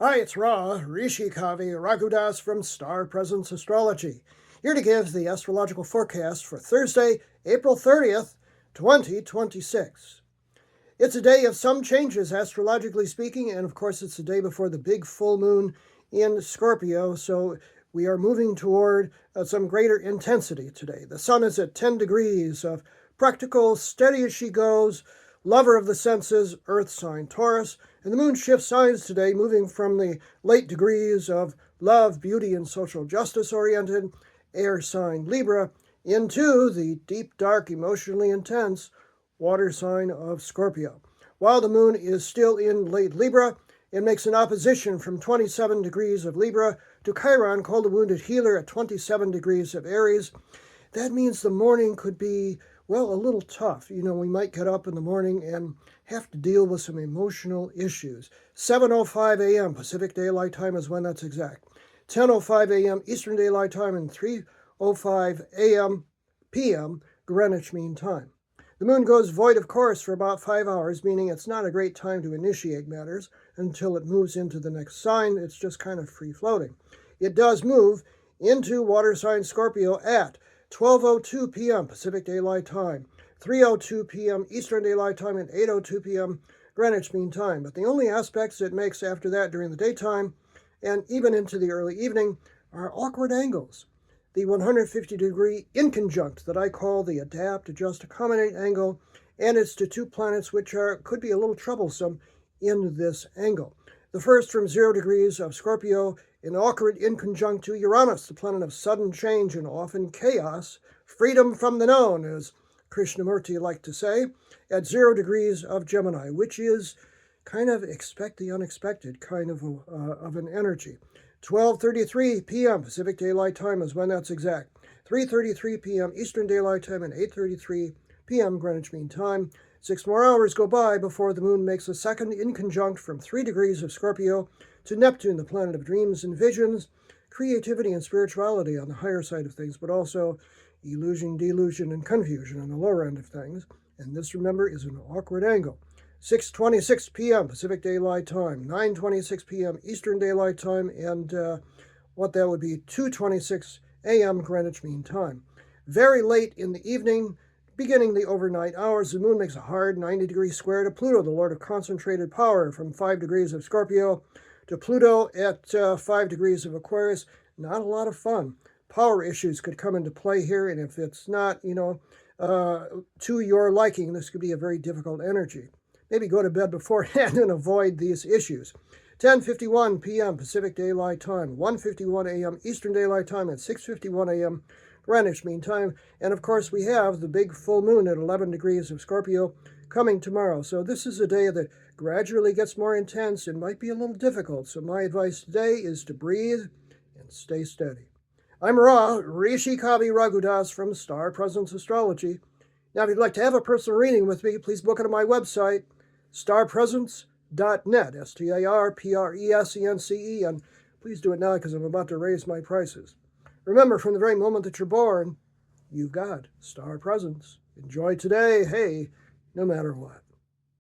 Hi, it's Ra, Rishi Kavi Raghudas from Star Presence Astrology, here to give the astrological forecast for Thursday, April 30th, 2026. It's a day of some changes, astrologically speaking, and of course it's the day before the big full moon in Scorpio, so we are moving toward some greater intensity today. The sun is at 10 degrees of practical, steady as she goes, lover of the senses, earth sign Taurus, and the moon shifts signs today, moving from the late degrees of love, beauty, and social justice oriented air sign Libra into the deep, dark, emotionally intense water sign of Scorpio. While the moon is still in late Libra, it makes an opposition from 27 degrees of Libra to Chiron, called the wounded healer, at 27 degrees of Aries. That means the morning could be, well, a little tough. We might get up in the morning and have to deal with some emotional issues. 7:05 a.m. Pacific Daylight Time is when that's exact. 10:05 a.m. Eastern Daylight Time and 3:05 a.m. p.m. Greenwich Mean Time. The moon goes void of course for about 5 hours, meaning it's not a great time to initiate matters until it moves into the next sign. It's just kind of free-floating. It does move into water sign Scorpio at 12:02 p.m. Pacific Daylight Time, 3:02 p.m. Eastern Daylight Time, and 8:02 p.m. Greenwich Mean Time. But the only aspects it makes after that during the daytime and even into the early evening are awkward angles. The 150-degree inconjunct that I call the adapt, adjust, accommodate angle, and it's to two planets which could be a little troublesome in this angle. The first from 0 degrees of Scorpio, an awkward inconjunct to Uranus, the planet of sudden change and often chaos, freedom from the known, as Krishnamurti liked to say, at 0 degrees of Gemini, which is kind of expect the unexpected kind of an energy. 12:33 p.m. Pacific Daylight Time is when that's exact. 3:33 p.m. Eastern Daylight Time and 8:33 p.m. Greenwich Mean Time. 6 more hours go by before the moon makes a second inconjunct from 3 degrees of Scorpio to Neptune, the planet of dreams and visions, creativity and spirituality on the higher side of things, but also illusion, delusion, and confusion on the lower end of things. And this, remember, is an awkward angle. 6:26 p.m. Pacific Daylight Time, 9:26 p.m. Eastern Daylight Time, and what that would be 2:26 a.m. Greenwich Mean Time. Very late in the evening, beginning the overnight hours, the moon makes a hard 90-degree square to Pluto, the lord of concentrated power, from 5 degrees of Scorpio to Pluto at 5 degrees of Aquarius. Not a lot of fun. Power issues could come into play here, and if it's not, to your liking, this could be a very difficult energy. Maybe go to bed beforehand and avoid these issues. 10:51 p.m. Pacific Daylight Time, 1:51 a.m. Eastern Daylight Time, and 6:51 a.m. Greenwich Mean Time. And of course, we have the big full moon at 11 degrees of Scorpio coming tomorrow. So this is a day that gradually gets more intense and might be a little difficult. So my advice today is to breathe and stay steady. I'm Ra, Rishi Kavi Raghudas from Star Presence Astrology. Now, if you'd like to have a personal reading with me, please book it on my website, starpresence.net, STARPRESENCE, and please do it now because I'm about to raise my prices. Remember, from the very moment that you're born, you've got star presence. Enjoy today, hey, no matter what.